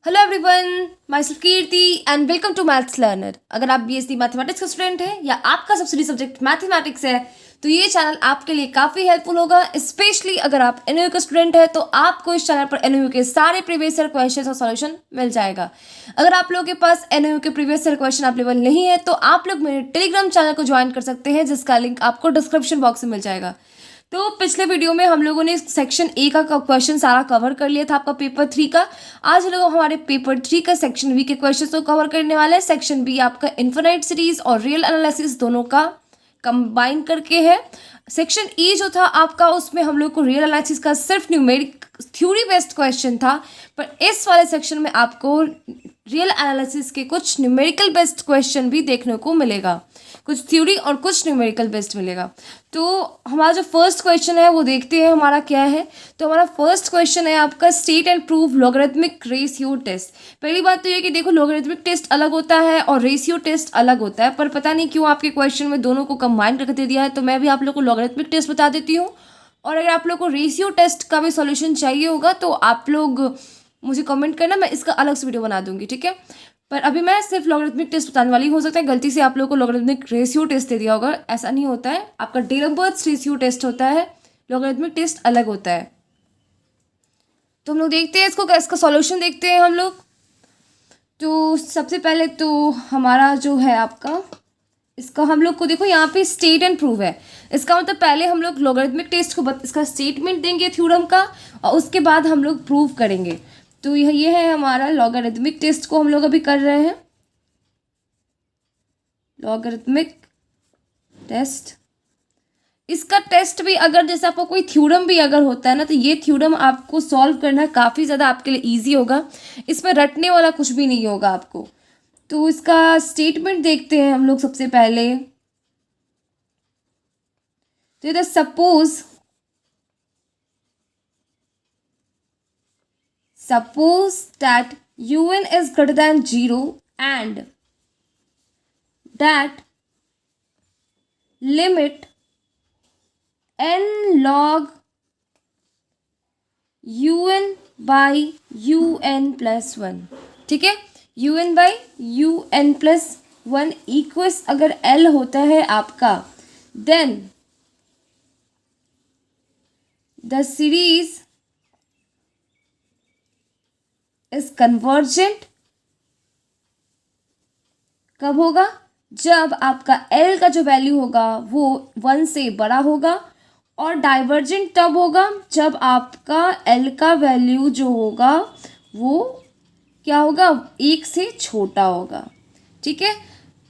Hello everyone, my self Kirti and welcome to maths learner. अगर आप BSc mathematics का student हैं या आपका सबसे सब्जेक्ट मैथमेटिक्स है तो ये चैनल आपके लिए काफ़ी हेल्पफुल होगा। स्पेशली अगर आप एनयू का स्टूडेंट है तो आपको इस चैनल पर एनयू के सारे प्रीवियस ईयर क्वेश्चन और सॉल्यूशन मिल जाएगा। अगर आप लोगों के पास एनयू के प्रीवियस ईयर क्वेश्चन अवेलेबल नहीं है तो आप लोग मेरे टेलीग्राम चैनल को ज्वाइन कर सकते हैं, जिसका लिंक आपको डिस्क्रिप्शन बॉक्स में मिल जाएगा। तो पिछले वीडियो में हम लोगों ने सेक्शन ए का क्वेश्चन सारा कवर कर लिया था, आपका पेपर 3 का। आज हम लोग हमारे पेपर 3 का सेक्शन बी के क्वेश्चन को कवर करने वाले हैं। सेक्शन बी आपका इन्फिनाइट सीरीज और रियल एनालिसिस दोनों का कंबाइन करके है। सेक्शन ई जो था आपका, उसमें हम लोग को रियल एनालिसिस का सिर्फ न्यूमेरिक थ्योरी बेस्ड क्वेश्चन था, पर इस वाले सेक्शन में आपको रियल एनालिसिस के कुछ न्यूमेरिकल बेस्ड क्वेश्चन भी देखने को मिलेगा, कुछ थ्योरी और कुछ न्यूमेरिकल बेस्ड मिलेगा। तो हमारा जो फर्स्ट क्वेश्चन है वो देखते हैं हमारा क्या है। तो हमारा फर्स्ट क्वेश्चन है आपका state and prove logarithmic ratio test. पहली बात तो ये कि देखो, लॉगरिथमिक टेस्ट अलग होता है और रेशियो टेस्ट अलग होता है, पर पता नहीं क्यों आपके क्वेश्चन में दोनों को कंबाइन करके दे दिया है। तो मैं भी आप लोग को लॉगरिथमिक टेस्ट बता देती हूँ, और अगर आप लोग को रेशियो टेस्ट का भी सॉल्यूशन चाहिए होगा तो आप लोग मुझे कमेंट करना, मैं इसका अलग से वीडियो बना दूंगी, ठीक है। पर अभी मैं सिर्फ लॉगरिथमिक टेस्ट बताने वाली। हो सकता है गलती से आप लोगों को लॉगरिथमिक रेशियो टेस्ट दे दिया होगा, ऐसा नहीं होता है। आपका डिलम्बर्ट्स रेशियो टेस्ट होता है, लॉगरिथमिक टेस्ट अलग होता है। तो हम लोग देखते हैं इसका सॉल्यूशन देखते हैं हम लोग। तो सबसे पहले तो हमारा जो है आपका, इसका हम लोग को देखो यहाँ पे स्टेट एंड प्रूव है। इसका मतलब पहले हम लोग लॉगरिथमिक टेस्ट को इसका स्टेटमेंट देंगे थ्योरम का, और उसके बाद हम लोग प्रूव करेंगे। तो ये है हमारा लॉगरिथमिक टेस्ट को हम लोग अभी कर रहे हैं। लॉगरिथमिक टेस्ट, इसका टेस्ट भी अगर जैसे आपको कोई थ्योरम भी अगर होता है ना, तो ये थ्योरम आपको सॉल्व करना काफ़ी ज़्यादा आपके लिए इजी होगा। इसमें रटने वाला कुछ भी नहीं होगा आपको। तो इसका स्टेटमेंट देखते हैं हम लोग सबसे पहले। तो ये suppose that un is greater than 0 and that limit n log un by un plus 1, ठीक है। un by un plus 1 equals अगर l होता है आपका, then the series is convergent. कब होगा? जब आपका L का जो वैल्यू होगा वो 1 से बड़ा होगा, और डाइवर्जेंट तब होगा जब आपका L का वैल्यू जो होगा वो क्या होगा, 1 से छोटा होगा, ठीक है।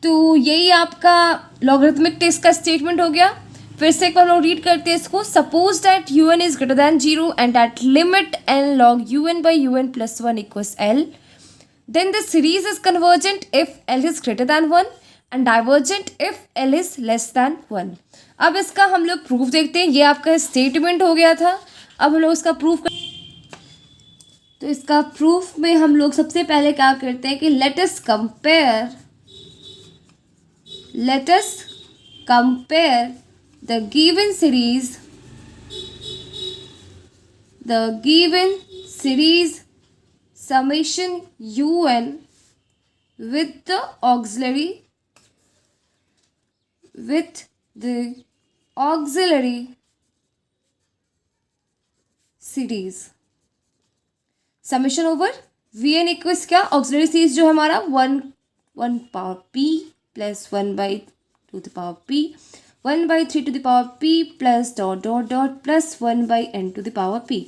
तो यही आपका लॉगरिथमिक टेस्ट का स्टेटमेंट हो गया। फिर से एक बार लोग रीड करते हैं इसको। Suppose that un is greater then 0 and that limit n log un by un plus 1 equals l, then the series is convergent if l is greater than 1 and divergent if l is less than 1। अब इसका हम लोग proof देखते हैं। ये आपका statement हो गया था, अब हम लोग इसका प्रूफ तो इसका प्रूफ में हम लोग सबसे पहले क्या करते हैं कि let us compare the given series summation un with the auxiliary series summation over vn equals क्या, auxiliary series जो हमारा 1 power p plus 1 by 2 the power p 1 by 3 to the power p plus dot dot dot plus 1 by n to the power p।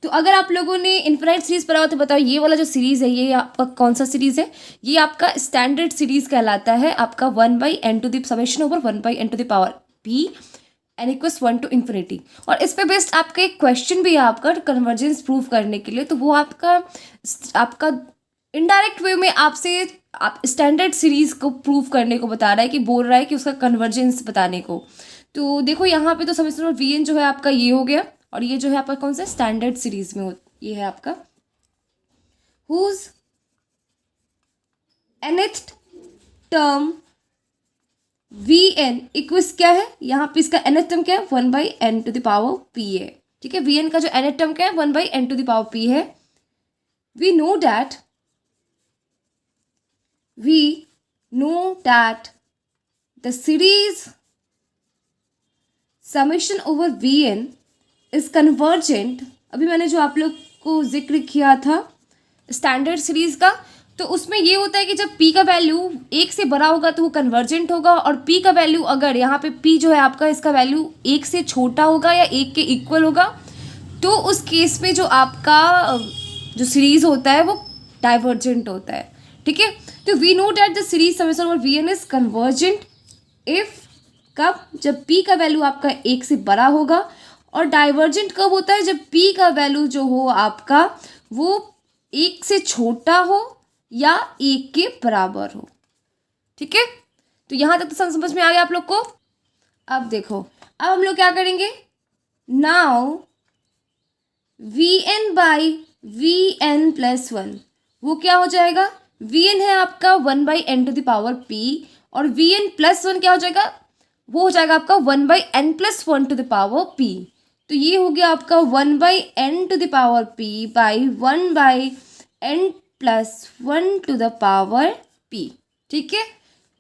तो अगर आप लोगों ने infinite series पढ़ा हो तो बताओ, ये वाला जो सीरीज है ये आपका कौन सा सीरीज है? ये आपका स्टैंडर्ड सीरीज कहलाता है, आपका 1 by n to the summation over 1 by n to the power p n equals 1 to infinity। और इस पे बेस्ड आपका एक क्वेश्चन भी है आपका कन्वर्जेंस प्रूव करने के लिए। तो वो आपका इनडायरेक्ट वे में आपसे आप स्टैंडर्ड सीरीज को प्रूव करने को बता रहा है, कि बोल रहा है कि उसका कन्वर्जेंस बताने को। तो देखो यहाँ पे तो समीकरण vn जो है आपका ये हो गया, और ये जो है आपका कौन सा स्टैंडर्ड सीरीज में ये है आपका whose nth term vn equals क्या है, यहाँ पे इसका nth टर्म क्या है, 1 by n to the power p है, ठीक है। vn का जो nth टर्म क्या है, 1 by n to the power p है। We know that we know that the series summation over Vn is convergent। अभी मैंने जो आप लोग को जिक्र किया था स्टैंडर्ड सीरीज का, तो उसमें ये होता है कि जब p का वैल्यू 1 से बड़ा होगा तो वो कन्वर्जेंट होगा, और p का वैल्यू अगर यहाँ पे p जो है आपका इसका वैल्यू 1 से छोटा होगा या 1 के इक्वल होगा तो उस केस में जो आपका जो सीरीज होता है वो डाइवर्जेंट होता है। ठीक है, तो we know that the series summation over V N is convergent if, कब, जब p का वैल्यू आपका 1 से बड़ा होगा, और डाइवर्जेंट कब होता है, जब p का वैल्यू जो हो आपका वो 1 से छोटा हो या 1 के बराबर हो। ठीक है, तो यहाँ तक तो समझ में आ गया आप लोग को। अब देखो, अब हम लोग क्या करेंगे, now V N by V N plus one, वो क्या हो जाएगा, वी एन है आपका 1 by N to the power P, और वी एन प्लस वन क्या हो जाएगा, वो हो जाएगा आपका 1 by N plus one to the power P. तो ये हो गया आपका 1 by N to the power P by 1 by N plus one to the power P. ठीक है,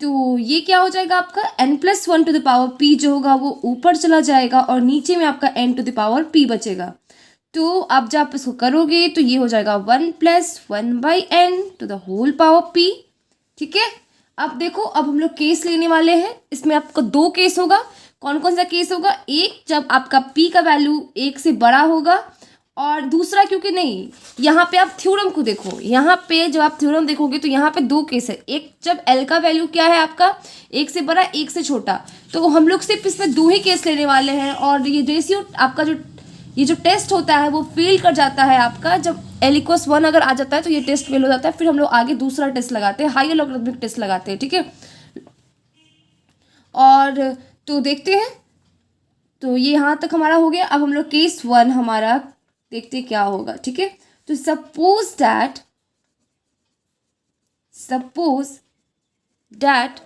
तो ये क्या हो जाएगा आपका n plus one to the power p जो होगा वो ऊपर चला जाएगा और नीचे में आपका n to the power p बचेगा। तो अब जब आप इसको करोगे तो ये हो जाएगा 1 plus one by N to the whole power p। ठीक है, अब देखो, अब हम लोग केस लेने वाले हैं, इसमें आपका 2 केस होगा। कौन कौन सा केस होगा, एक जब आपका p का वैल्यू 1 से बड़ा होगा, और दूसरा क्योंकि नहीं, यहाँ पे आप थ्योरम को देखो, यहाँ पे जब आप थ्योरम देखोगे तो यहाँ पे 2 केस है। एक जब L का वैल्यू क्या है आपका 1 से बड़ा 1 से छोटा, तो हम लोग सिर्फ इसमें 2 ही केस लेने वाले हैं। और ये रेशियो आपका जो ये जो टेस्ट होता है वो फेल कर जाता है आपका, जब L इक्वल्स 1 अगर आ जाता है तो ये टेस्ट फेल हो जाता है। फिर हम लोग आगे दूसरा टेस्ट लगाते हैं, हायर लॉगरिथमिक टेस्ट लगाते हैं। ठीक है, और तो देखते हैं, तो ये यहाँ तक हमारा हो गया। अब हम लोग केस 1 हमारा देखते क्या होगा। ठीक है, तो suppose that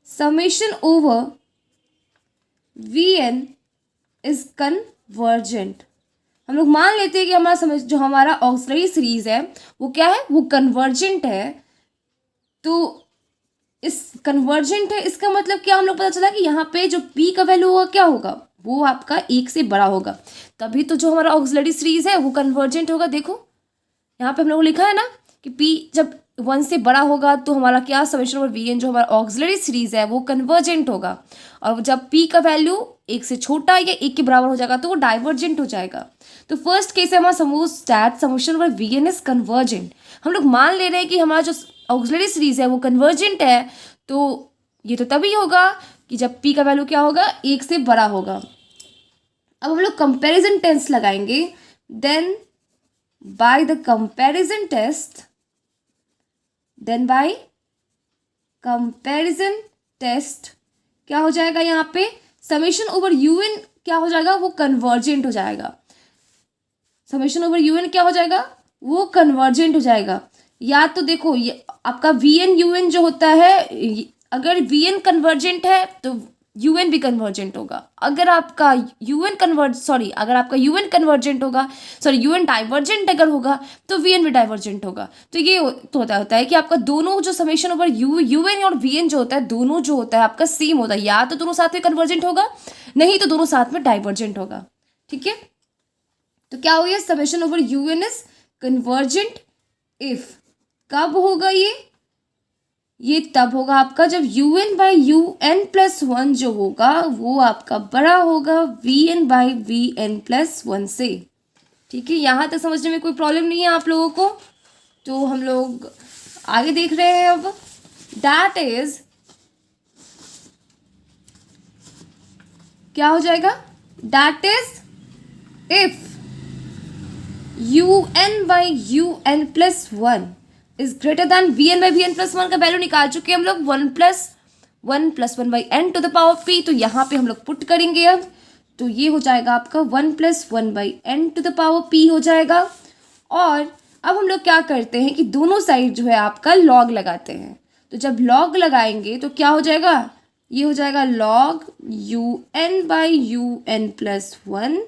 summation over V N is convergent. हम लोग मान लेते हैं कि हमारा जो हमारा ऑक्सिलरी सीरीज है वो क्या है, वो कन्वर्जेंट है। तो इस कन्वर्जेंट है, इसका मतलब क्या, हम लोग पता चला कि यहाँ पे जो p का वैल्यू होगा क्या होगा, वो आपका 1 से बड़ा होगा, तभी तो जो हमारा ऑक्सिलरी सीरीज है वो कन्वर्जेंट होगा। देखो यहाँ पे हम लोग को लिखा है ना कि p जब 1 से बड़ा होगा तो हमारा क्या, समेशन ओवर वी एन जो हमारा ऑक्सिलरी सीरीज है वो कन्वर्जेंट होगा, और जब p का वैल्यू 1 से छोटा या 1 के बराबर हो जाएगा तो वो डाइवर्जेंट हो जाएगा। तो फर्स्ट केस है हमारा suppose that summation over V N is convergent. हम लोग मान ले रहे हैं कि हमारा जो ऑक्सिलरी सीरीज है वो कन्वर्जेंट है, तो ये तो तभी होगा कि जब p का वैल्यू क्या होगा, 1 से बड़ा होगा। अब हम लोग कंपैरिजन टेस्ट लगाएंगे, then by the comparison test क्या हो जाएगा, यहाँ पे समेशन ओवर यू एन क्या हो जाएगा, वो कन्वर्जेंट हो जाएगा। समेशन ओवर यू एन क्या हो जाएगा, वो कन्वर्जेंट हो जाएगा। या तो देखो, ये आपका वी एन यू एन जो होता है, अगर वी एन कन्वर्जेंट है तो यू एन भी कन्वर्जेंट होगा। अगर आपका यू एन कन्वर्जेंट होगा, यू एन डाइवर्जेंट अगर होगा तो वी एन भी डाइवर्जेंट होगा। तो ये तो होता है कि आपका दोनों जो समेशन ओवर यू एन और वी एन जो होता है, दोनों जो होता है आपका सेम होता है, या तो दोनों साथ में कन्वर्जेंट होगा, नहीं तो दोनों साथ में डाइवर्जेंट होगा। ठीक है, तो क्या हो गया, summation over U N is convergent if, कब होगा ये तब होगा आपका जब U N by U N plus one जो होगा वो आपका बड़ा होगा V N by V N plus one से। ठीक है, यहाँ तक समझने में कोई प्रॉब्लम नहीं है आप लोगों को। तो हम लोग आगे देख रहे हैं अब, दैट इज क्या हो जाएगा, that is if U N by U N plus one is greater than V N by V N plus one का वैल्यू निकाल चुके हैं हम लोग, 1 plus one by N to the power P. तो यहाँ पे हम लोग पुट करेंगे अब, तो ये हो जाएगा आपका 1 plus one by N to the power P हो जाएगा। और अब हम लोग क्या करते हैं कि दोनों साइड जो है आपका लॉग लगाते हैं। तो जब लॉग लगाएंगे तो क्या हो जाएगा, ये हो जाएगा log U N by U N plus one,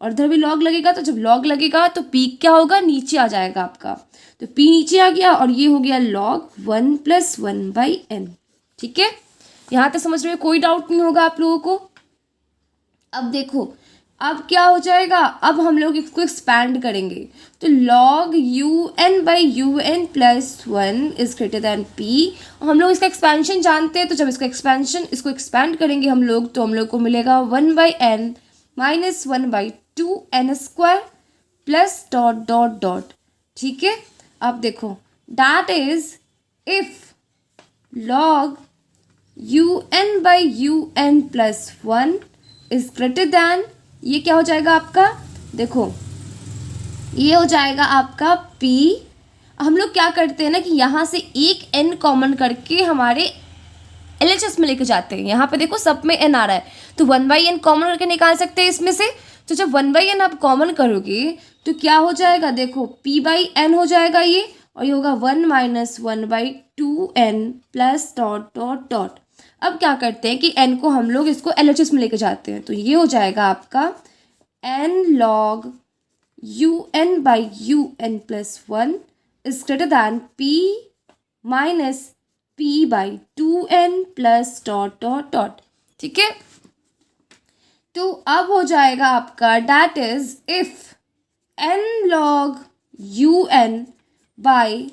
और इधर भी लॉग लगेगा, तो जब लॉग लगेगा तो पी क्या होगा, नीचे आ जाएगा आपका। तो पी नीचे आ गया और ये हो गया लॉग 1 + 1/n। ठीक है, यहाँ तक समझ में कोई डाउट नहीं होगा आप लोगों को। अब देखो अब क्या हो जाएगा, अब हम लोग इसको एक्सपैंड करेंगे। तो log un/un + 1 is greater then p। हम लोग इसका एक्सपेंशन जानते हैं, तो जब इसका इसको एक्सपैंड करेंगे हम लोग, तो हम लोग को मिलेगा 1/n - 1/2n² plus dot dot dot. ठीक है, अब देखो that is if log un/un + 1 is greater then, ये क्या हो जाएगा आपका, देखो ये हो जाएगा आपका p। हम लोग क्या करते हैं ना कि यहाँ से एक n कॉमन करके हमारे LHS में लेके जाते हैं। यहाँ पे देखो सब में n आ रहा है, तो 1/n कॉमन करके निकाल सकते हैं इसमें से। तो जब 1/n आप कॉमन करोगे तो क्या हो जाएगा, देखो p/n हो जाएगा ये, और ये होगा 1 - 1/2n plus dot dot dot. अब क्या करते हैं कि n को हम लोग इसको LHS में लेके जाते हैं, तो ये हो जाएगा आपका n log un/un + 1 is greater then p - p/2n plus dot dot dot. ठीक है, तो अब हो जाएगा आपका that is if n log un/un +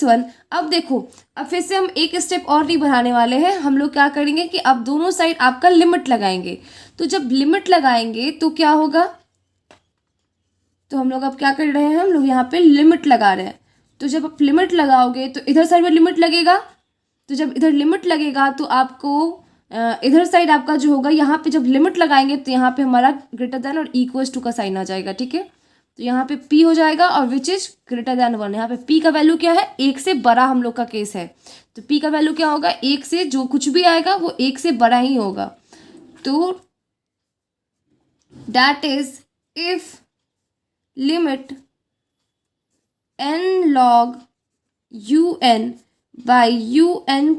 1। अब देखो अब फिर से हम एक स्टेप और नहीं बढ़ाने वाले हैं, हम लोग क्या करेंगे कि अब दोनों साइड आपका लिमिट लगाएंगे। तो जब लिमिट लगाएंगे तो क्या होगा, तो हम लोग अब क्या कर रहे हैं, हम लोग यहाँ पे लिमिट लगा रहे हैं। तो जब आप लिमिट लगाओगे तो इधर साइड में लिमिट लगेगा, तो जब इधर लिमिट लगेगा तो आपको इधर साइड आपका जो होगा, यहाँ पे जब लिमिट लगाएंगे तो यहाँ पे हमारा ग्रेटर देन और इक्वल्स टू का साइन आ जाएगा। ठीक है, तो यहाँ पे p हो जाएगा और विच इज ग्रेटर देन 1। यहाँ पे p का वैल्यू क्या है, 1 से बड़ा हम लोग का केस है, तो p का वैल्यू क्या होगा, 1 से जो कुछ भी आएगा वो 1 से बड़ा ही होगा। तो that is if limit n log un/un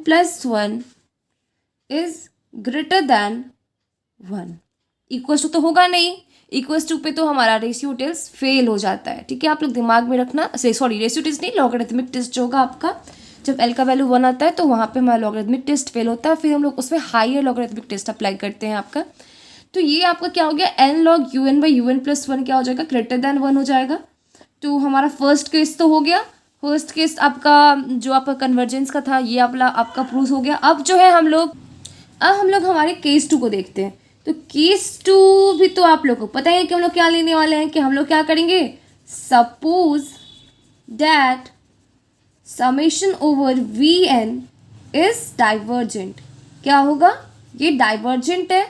+ 1 is greater than 1। Equals to तो होगा नहीं, इक्वल्स टू पे तो हमारा रेशियो टेस्ट फेल हो जाता है। ठीक है, आप लोग दिमाग में रखना, सॉरी रेशियो टेस्ट नहीं, लॉगरिथमिक टेस्ट जो होगा आपका, जब एल का वैल्यू 1 आता है तो वहाँ पे हमारा लॉगरिथमिक टेस्ट फेल होता है, फिर हम लोग उसमें हायर लॉगरिथमिक टेस्ट अप्लाई करते हैं आपका। तो ये आपका क्या हो गया, n log un/un + 1 क्या हो जाएगा, ग्रेटर देन 1 हो जाएगा। तो हमारा फर्स्ट केस तो हो गया, फर्स्ट केस आपका जो आपका कन्वर्जेंस का था ये आपका प्रूव हो गया। अब जो है हम लोग हमारे केस 2 को देखते हैं। तो केस 2 भी तो आप लोग को पता है कि हम लोग क्या लेने वाले हैं, कि हम लोग क्या करेंगे, suppose that summation over Vn is divergent. क्या होगा, ये डाइवर्जेंट है।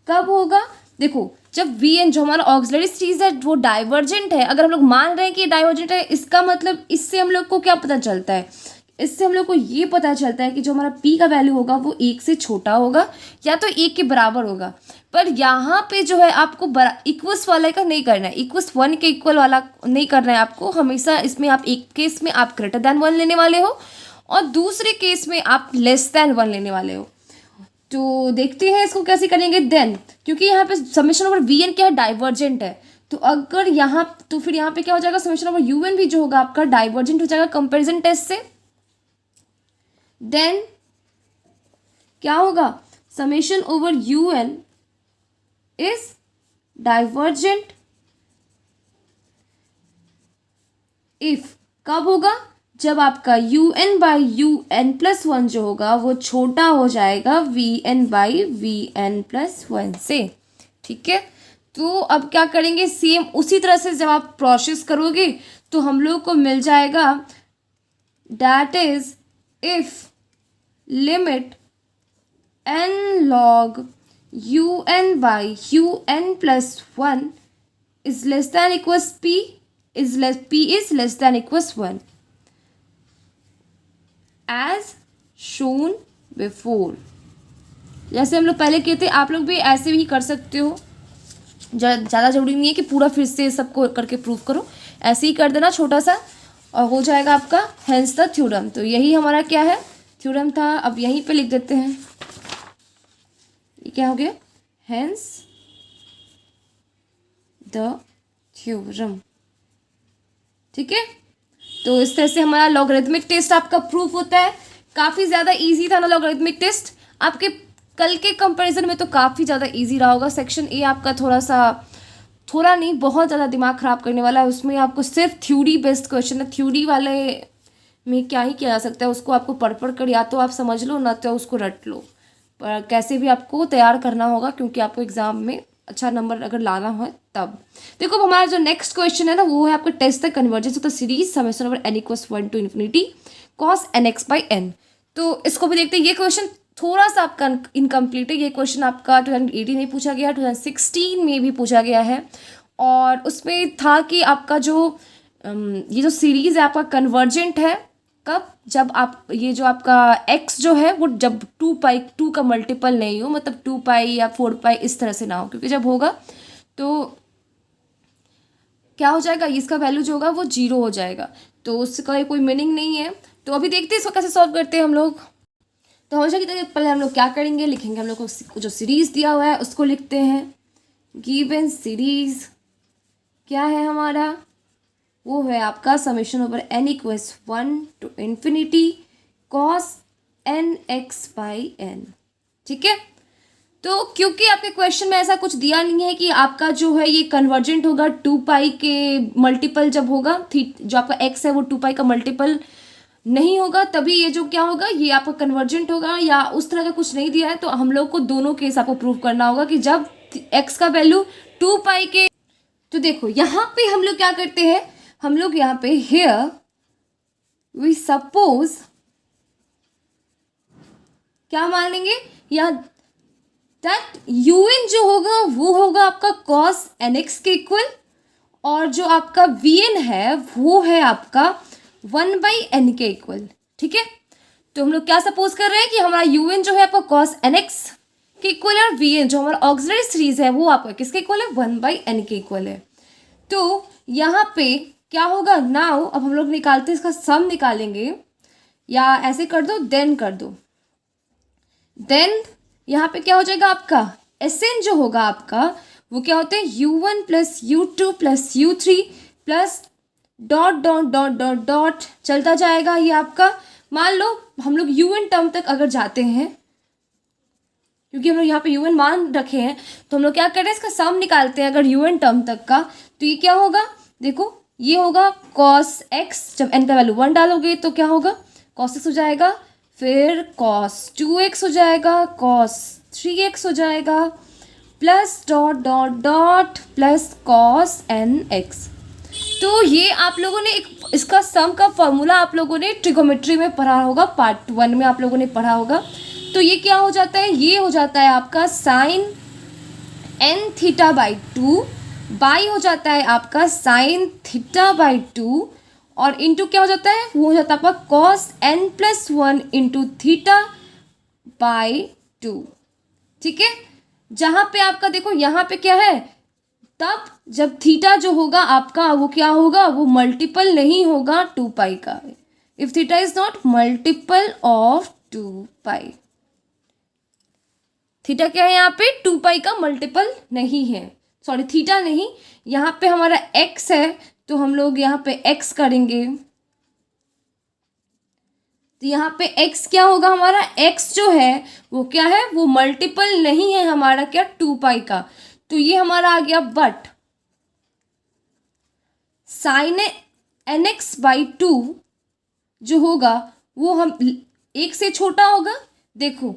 कब होगा, देखो जब Vn जो हमारा ऑक्सिलरी चीज है वो डाइवर्जेंट है, अगर हम लोग मान रहे हैं कि ये डाइवर्जेंट है, इसका मतलब इससे हम लोग को क्या पता चलता है, इससे हम लोग को ये पता चलता है कि जो हमारा p का वैल्यू होगा वो 1 से छोटा होगा या तो 1 के बराबर होगा। पर यहाँ पे जो है आपको इक्वल्स वाला का नहीं करना है, इक्वल्स 1 के इक्वल वाला नहीं करना है आपको। हमेशा इसमें आप एक केस में आप ग्रेटर देन 1 लेने वाले हो और दूसरे केस में आप लेस देन 1 लेने वाले हो। तो देखते हैं इसको कैसे करेंगे देन, क्योंकि यहाँ पे समेशन ओवर Vn क्या है, डाइवर्जेंट है। तो अगर यहाँ तो फिर यहाँ पे क्या हो जाएगा, समेशन ओवर Un भी जो होगा आपका डाइवर्जेंट हो जाएगा कंपेरिजन टेस्ट से। देन क्या होगा, summation over Un is divergent if, कब होगा, जब आपका un/un + 1 जो होगा वो छोटा हो जाएगा Vn/Vn + 1 से। ठीक है, तो अब क्या करेंगे, सेम उसी तरह से जब आप प्रोसेस करोगे तो हम लोग को मिल जाएगा that is if limit n log un/un + 1 is less than equals p is less than equals 1 as shown before। जैसे हम लोग पहले किए थे, आप लोग भी ऐसे ही कर सकते हो, ज़्यादा जरूरी नहीं है कि पूरा फिर से सबको करके प्रूव करो, ऐसे ही कर देना छोटा सा और हो जाएगा आपका हेंस द थ्योरम। तो यही हमारा क्या है, थ्योरम था। अब यहीं पे लिख देते हैं, ये क्या हो गया, हेंस द थ्योरम। ठीक है, तो इस तरह से हमारा लॉगरिथमिक टेस्ट आपका प्रूफ होता है। काफ़ी ज़्यादा इजी था ना लॉगरिथमिक टेस्ट, आपके कल के कंपैरिजन में तो काफ़ी ज़्यादा इजी रहा होगा। सेक्शन ए आपका थोड़ा नहीं बहुत ज़्यादा दिमाग ख़राब करने वाला है। उसमें आपको सिर्फ थ्योरी बेस्ड क्वेश्चन है। थ्योरी वाले में क्या ही किया जा सकता है, उसको आपको पढ़ कर या तो आप समझ लो ना तो उसको रट लो, पर कैसे भी आपको तैयार करना होगा क्योंकि आपको एग्जाम में अच्छा नंबर अगर लाना हो तब। देखो हमारा जो नेक्स्ट क्वेश्चन है ना वो है आपका test the convergence of the series summation over n equals 1 to infinity cos nx by n। तो इसको भी देखते हैं। ये क्वेश्चन थोड़ा सा आपका इनकम्प्लीट है। ये क्वेश्चन आपका 2018 में पूछा गया, 2016 में भी पूछा गया है, और उसमें था कि आपका ये जो सीरीज़ है आपका कन्वर्जेंट है कब, जब आप ये जो आपका x जो है वो जब 2 का मल्टीपल नहीं हो, मतलब 2 या 4 इस तरह से ना हो, क्योंकि जब होगा तो क्या हो जाएगा, इसका वैल्यू जो होगा वो 0 हो जाएगा, तो उसका कोई मीनिंग नहीं है। तो अभी देखते हैं इसको कैसे सॉल्व करते हैं हम लोग। तो हमेशा की तरह पहले हम लोग क्या करेंगे, लिखेंगे हम लोग को जो सीरीज़ दिया हुआ है उसको लिखते हैं। गिवन सीरीज़ क्या है हमारा, वो है आपका summation over n equals 1 to infinity cos nx by n। ठीक है, तो क्योंकि आपके क्वेश्चन में ऐसा कुछ दिया नहीं है कि आपका जो है ये कन्वर्जेंट होगा 2 के मल्टीपल जब होगा, जो आपका x है वो 2 का मल्टीपल नहीं होगा, तभी ये जो क्या होगा ये आपका कन्वर्जेंट होगा, या उस तरह का कुछ नहीं दिया है। तो हम लोग को दोनों केस आपको प्रूव करना होगा कि जब x का वैल्यू 2 के। तो देखो यहाँ पे हम लोग क्या करते हैं, हम लोग यहाँ पे here we suppose क्या मान लेंगे, या that un जो होगा वो होगा आपका cos nx के इक्वल, और जो आपका vn है वो है आपका 1/n के इक्वल। ठीक है, तो हम लोग क्या सपोज कर रहे हैं कि हमारा un जो है आपका cos nx के इक्वल है, और vn जो हमारा ऑक्सिलरी सीरीज है वो आपका किसके इक्वल है, 1/n के इक्वल है। तो यहाँ पे क्या होगा, नाउ अब हम लोग निकालते हैं, इसका सम निकालेंगे, या ऐसे कर दो देन कर दो। देन यहाँ पे क्या हो जाएगा आपका Sn जो होगा आपका वो क्या होते हैं u1 plus u2 plus u3 plus dot dot dot dot dot चलता जाएगा। ये आपका मान लो हम लोग un टर्म तक अगर जाते हैं, क्योंकि हम लोग यहाँ पे un मान रखे हैं, तो हम लोग क्या कर रहे हैं इसका सम निकालते हैं अगर un टर्म तक का। तो ये क्या होगा, देखो ये होगा cos x, जब n का वैल्यू 1 डालोगे तो क्या होगा cos x हो जाएगा, फिर cos 2x हो जाएगा, cos 3x हो जाएगा, plus dot dot dot plus cos nx। तो ये आप लोगों ने इसका सम का फॉर्मूला आप लोगों ने ट्रिगोमेट्री में पढ़ा होगा, पार्ट 1 में आप लोगों ने पढ़ा होगा। तो ये क्या हो जाता है, ये हो जाता है आपका sine n theta by 2 by हो जाता है आपका साइन थीटा बाई 2, और इंटू क्या हो जाता है, वो हो जाता है आपका cos n plus 1 into theta by 2। ठीक है, जहाँ पे आपका देखो यहाँ पे क्या है, तब जब थीटा जो होगा आपका वो क्या होगा, वो मल्टीपल नहीं होगा 2 का। If theta is not multiple of 2 theta क्या है यहाँ पे 2 का मल्टीपल नहीं है, सॉरी थीटा नहीं, यहाँ पे हमारा x है तो हम लोग यहाँ पे x करेंगे। तो यहाँ पे x क्या होगा, हमारा x जो है वो क्या है, वो मल्टीपल नहीं है हमारा क्या 2 का। तो ये हमारा आ गया, बट साइन nx बाई 2 जो होगा वो हम 1 से छोटा होगा। देखो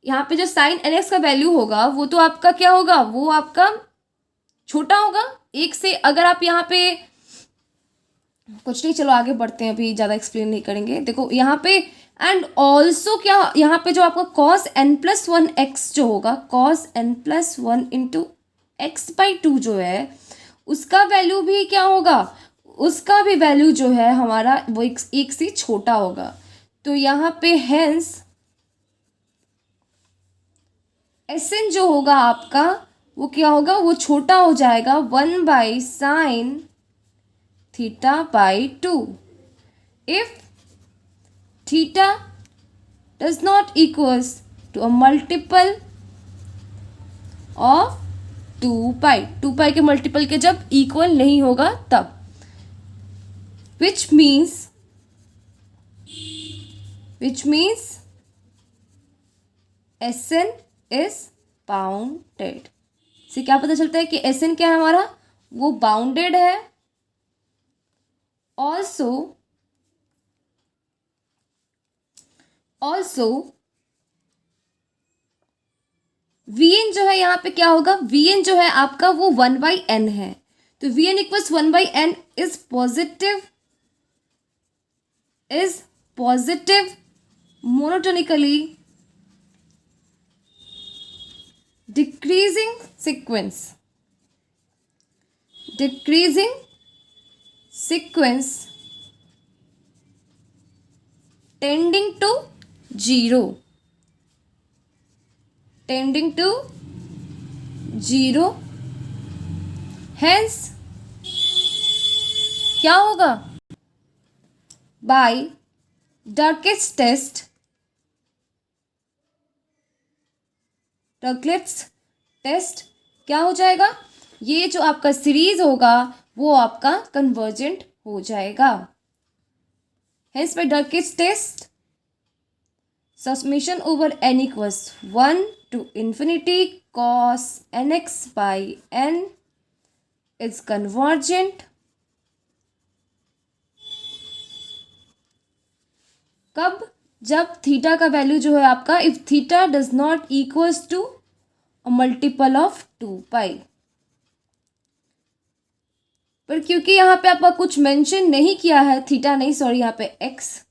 यहाँ पे जो साइन nx का वैल्यू होगा वो तो आपका क्या होगा, वो आपका छोटा होगा 1 से। अगर आप यहाँ पे कुछ नहीं, चलो आगे बढ़ते हैं, अभी ज़्यादा एक्सप्लेन नहीं करेंगे। देखो यहाँ पे एंड ऑल्सो क्या, यहाँ पे जो आपका cos n प्लस 1 x जो होगा, cos n plus 1 into x by 2 जो है उसका वैल्यू भी क्या होगा, उसका भी वैल्यू जो है हमारा वो 1 से छोटा होगा। तो यहाँ पे हेंस Sn जो होगा आपका वो क्या होगा, वो छोटा हो जाएगा 1 by sine theta by 2 if theta does not equals to a multiple of 2 pi के मल्टीपल के जब इक्वल नहीं होगा तब, which means Sn is bounded. से क्या पता चलता है कि Sn क्या है हमारा, वो बाउंडेड है। ऑल्सो Vn जो है यहाँ पे क्या होगा, Vn जो है आपका वो 1/n है, तो Vn equals 1/n is positive monotonically decreasing sequence tending to zero hence क्या होगा, by Dirichlet's टेस्ट क्या हो जाएगा, ये जो आपका सीरीज होगा वो आपका कन्वर्जेंट हो जाएगा। Hence by Dirichlet's test summation over n equals 1 to infinity cos nx by n is convergent कब, जब थीटा का वैल्यू जो है आपका, if theta does not equals to a multiple of 2 pi. पर क्योंकि यहाँ पे आपका कुछ मेंशन नहीं किया है, थीटा नहीं सॉरी यहाँ पे एक्स,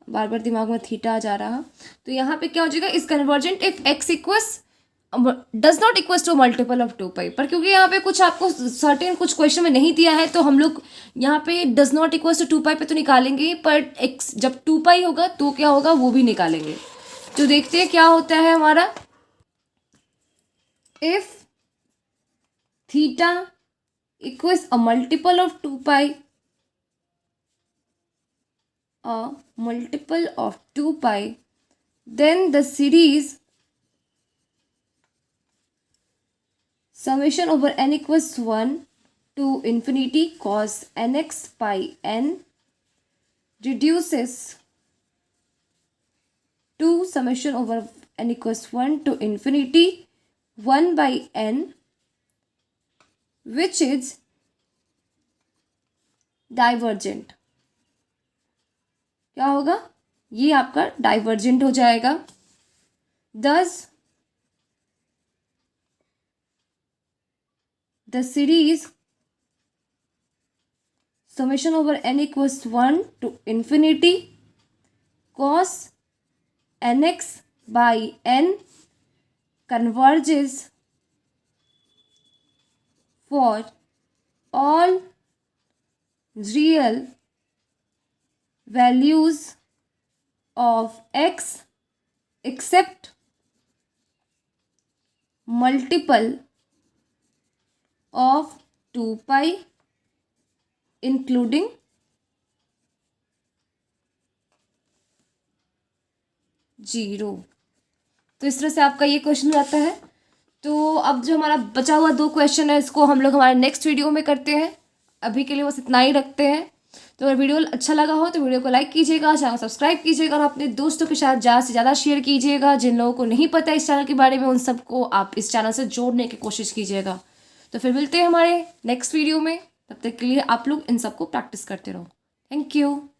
बार बार दिमाग में थीटा आ जा रहा, तो यहाँ पे क्या हो जाएगा, is convergent if X equals does not equals to multiple of 2 pi. पर क्योंकि यहाँ पे कुछ आपको सर्टेन कुछ क्वेश्चन में नहीं दिया है, तो हम लोग यहाँ पे डज नॉट इक्वल्स टू 2 पाई पे तो निकालेंगे, पर एक्स जब 2 पाई होगा तो क्या होगा वो भी निकालेंगे। तो देखते हैं क्या होता है हमारा, if theta equals a multiple of 2 pi, then the series summation over n equals 1 to infinity cos nx by n reduces to summation over n equals 1 to infinity 1 by n, which is divergent। क्या होगा, ये आपका divergent हो जाएगा। Thus the series summation over n equals 1 to infinity cos nx by n converges for all real values of x except multiple of 2 pi including 0। तो इस तरह से आपका ये क्वेश्चन हो जाता है। तो अब जो हमारा बचा हुआ 2 क्वेश्चन है, इसको हम लोग हमारे नेक्स्ट वीडियो में करते हैं। अभी के लिए बस इतना ही रखते हैं। तो अगर वीडियो अच्छा लगा हो तो वीडियो को लाइक कीजिएगा, चैनल सब्सक्राइब कीजिएगा और अपने दोस्तों के साथ ज़्यादा से ज़्यादा शेयर कीजिएगा। जिन लोगों को नहीं पता इस चैनल के बारे में, उन सबको आप इस चैनल से जोड़ने की कोशिश कीजिएगा। तो फिर मिलते हैं हमारे नेक्स्ट वीडियो में। तब तक के लिए आप लोग इन सबको प्रैक्टिस करते रहो। Thank you.